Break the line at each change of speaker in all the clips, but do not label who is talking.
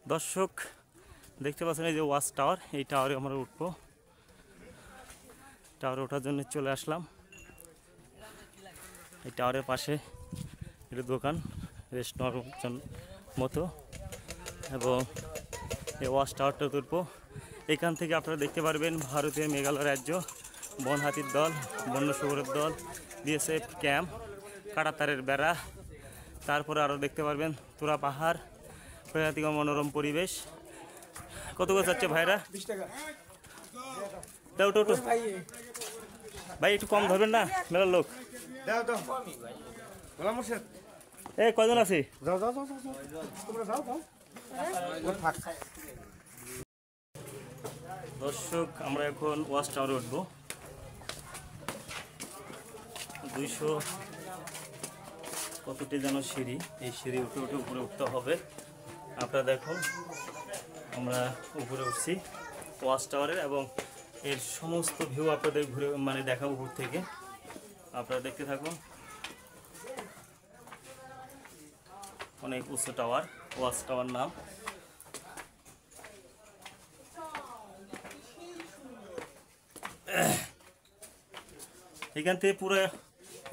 দর্শক দেখতে পাচ্ছেন এই যে ওয়াচ টাওয়ার, এই টাওয়ারে আমরা উঠবো। টাওয়ারে ওঠার জন্য চলে আসলাম। এই টাওয়ারের পাশে একটি দোকান, রেস্টুরেন্ট মতো, এবং এই ওয়াচ টাওয়ারটা উঠবো। এখান থেকে আপনারা দেখতে পারবেন ভারতের মেঘালয় রাজ্য, বন হাতির দল, বন্য শুয়োরের দল, বিএসএফ ক্যাম্প, কাঁটাতারের বেড়া, তারপরে আরও দেখতে পারবেন তোরা পাহাড়, প্রাকৃতিক মনোরম পরিবেশ। কত করে যাচ্ছে ভাইরা?
20 টাকা।
দাও টো ভাই, একটু কম ধরবেন না, মেলার লোক।
দাও দাও গোলাম মোর্শেদ,
এই কয়জন আছে?
যাও যাও যাও যাও তোমরা যাও যাও থাক।
দর্শক আমরা এখন ওয়াচ টাওয়ারে উঠবো। 200 কতটি যেন সিঁড়ি, এই সিঁড়ি উঠে উঠে উপরে উঠতে হবে। আপনারা দেখুন আমরা উপরে উঠছি ওয়াচ টাওয়ারের, এবং এর সমস্ত ভিউ আপনাদের ঘুরে দেখাবো উপর থেকে। আপনারা দেখতে থাকুন। অনেক উঁচু টাওয়ার, ওয়াচ টাওয়ার নাম। এখান থেকে পুরো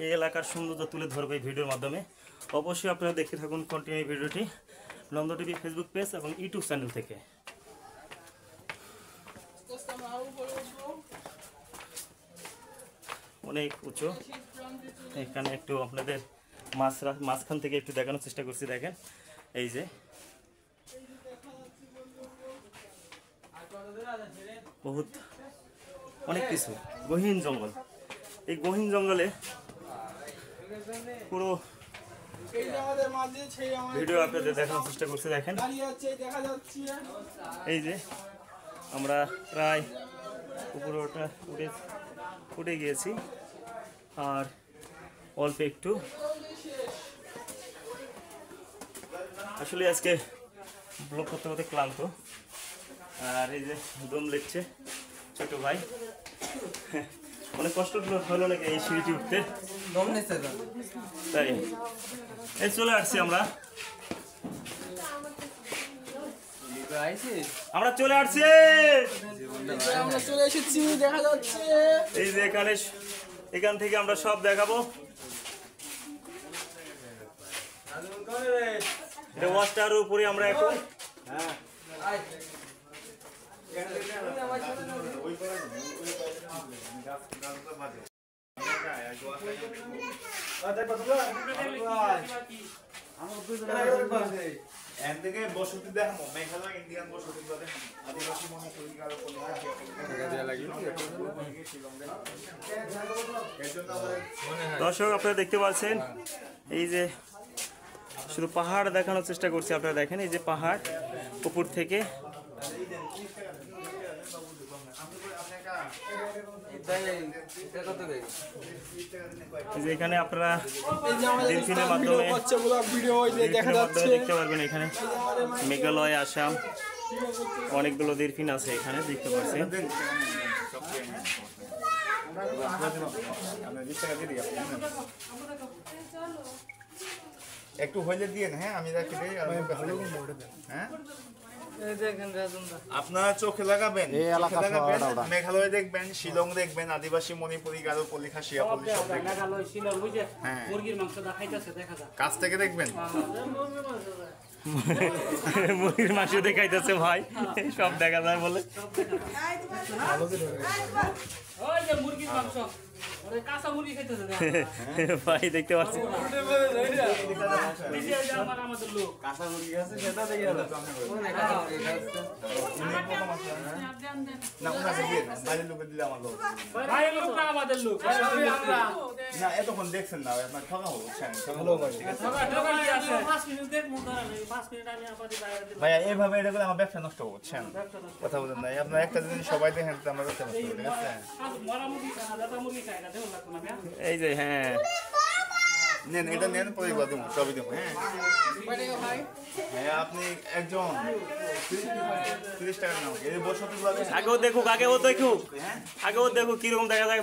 এই এলাকার সৌন্দর্য তুলে ধরবে এই ভিডিওর মাধ্যমে। অবশ্যই আপনারা দেখতে থাকুন কন্টিনিউ ভিডিওটি নন্দ টিভি ফেসবুক পেজ এবং ইউটিউব চ্যানেল থেকে। অনেক উঁচু। এখানে একটু আপনাদের মাঝখান থেকে একটু দেখানোর চেষ্টা করছি। দেখেন এই যে বহুত অনেক কিছু, গহীন জঙ্গল। এই গহীন জঙ্গলে পুরো ভিডিও আপনাদের দেখানোর চেষ্টা করছি। দেখেন এই যে আমরা প্রায় উপরে উঠে গিয়েছি, আর অল্প একটু। আসলে আজকে ব্লগ করতে করতে ক্লান্ত, আর এই যে দম লেগছে ছোট ভাই। অনেক কষ্ট হলো নাকি এই সিঁড়িটি উঠতে? তাই এই চলে আসছি আমরা চলে আসছি।
দেখা যাচ্ছে
এই যে এখান থেকে আমরা সব দেখাবো। এটা ওয়াচ টাওয়ারের উপরে আমরা এখন।
বসতি দেখাবো মেঘালয় ইন্ডিয়ান বসতি আদিবাসী মনে
দর্শক আপনারা দেখতে পাচ্ছেন এই যে শুধু পাহাড় দেখানোর চেষ্টা করছি। আপনারা দেখেন এই যে পাহাড় উপর থেকে। এখানে আপনারা ডেলফিনের মাধ্যমে দেখতে পারবেন। এখানে মেঘালয়, আসাম অনেকগুলো ডেলফিন আছে এখানে দেখতে পাচ্ছেন।
একটু হইলে দিয়ে হ্যাঁ, আমি হ্যাঁ আপনারা চোখে লাগাবেন, মেঘালয় দেখবেন, শিলং দেখবেন, আদিবাসী মণিপুরি, গারো, পলিখা, শিয়াপল্লী সব দেখবেন। কাছ থেকে দেখবেন,
মুরগির মাংস দেখাইতেছে ভাই, সব দেখা যায় বলে। ভাই দেখতে পাচ্ছি
এতক্ষণ দেখছেন না আপনার ঠকা হবো ভাইয়া। এইভাবে এটা করে আমার ব্যবসা নষ্ট হচ্ছেন, কথা বলেন না। আপনার একটা জিনিস সবাই দেখেন, আমার ব্যবসা নষ্ট হবে, ঠিক আছে?
এই যে হ্যাঁ
নেন এটা নেন পরে এগুলো দেবো সবই দেবো হ্যাঁ হ্যাঁ আপনি একজন 30 টাকা নাও এই বসতিগুলো
আগেও দেখুক আগেও দেখুক কিরকম দেখা যায়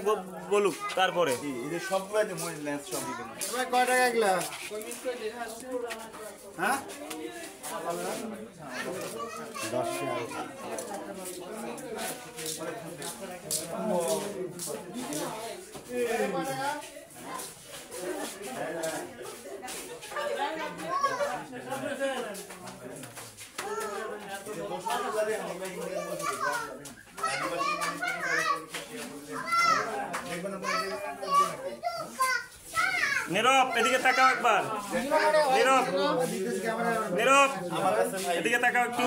বলুক তারপরে
এই যে সবগুলো দেবো লেন্স সবই দেবো
কয় টাকা এগুলা হ্যাঁ 10 টাকা
নীরব এদিকে তাকাও একবার নীরব এদিকে তাকাও একটু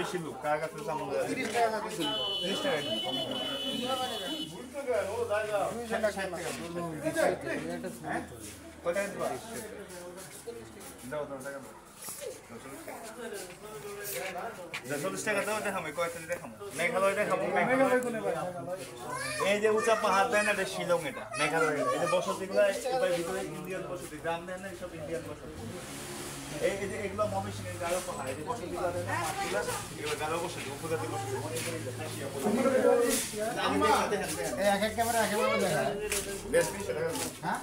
বেশি লোক কার কাছে 30 টাকা দাও দেখাবো কয়েকটা দেখাবো মেঘালয় দেখাবো এই যে উঁচা পাহাড় দেয় না এটা শিলং এটা মেঘালয় এটা বসতিগুলো এবার ভিতরে ইন্ডিয়ান বসতি গ্রাম দেয় না সব ইন্ডিয়ান বসতি এই যে এগুলো ময়মনসিংহের গারো পাহাড় এই যে বসতিগুলো দেয় না মাছগুলো এগুলো গারো বসতি উপজাতি বসতি
এই এক এক ক্যামেরা এক এক ভাবে দেখায়
বেশ বেশি টাকা
হ্যাঁ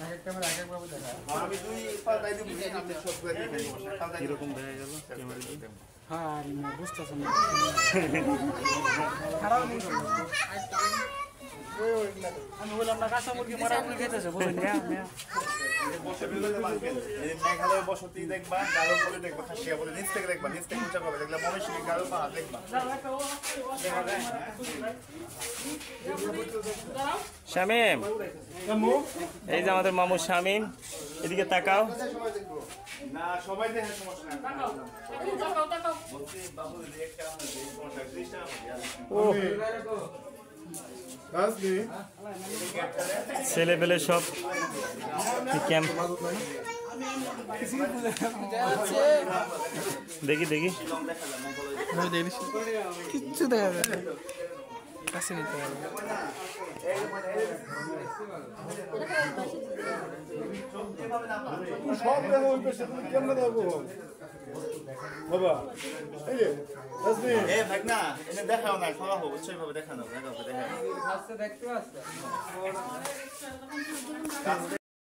এক এক ক্যামেরা এক এক ভাবে দেখায়
আমি দুই পাল্টাই দিব আপনি সবগুলো দেখে নিব
কিরকম দেখা গেল ক্যামেরা দিয়ে
হ্যাঁ আর বুঝতেছ না আমি বললাম না কাঁচা মুরগি মারা মুরগি খেতেছে বুঝলেন
মেঘালয় বসতি দেখবা গারো বলে দেখবা খাসিয়া বলে নিচ থেকে দেখবা নিচ থেকে উঁচা করে দেখলে ময়মনসিংহের গারো পাহাড় দেখবা
শামীম এই যে আমাদের মামু শামীম এদিকে তাকাও
না সবাই দেখে সমস্যা নাই বলছি বাবু একটা সমস্যা 30 টাকা
ও ছেলে পেলে সব ক্যাম্প দেখি
কিচ্ছু দেখা যায় কাছে নিতে হবে
সব দেখা হইতেছে তুমি কেমনে দেখো বাবা এই যে রাজনীতি
এ ভাই না এটা দেখাও না খাওয়া হোক সেইভাবে দেখানো দেখাও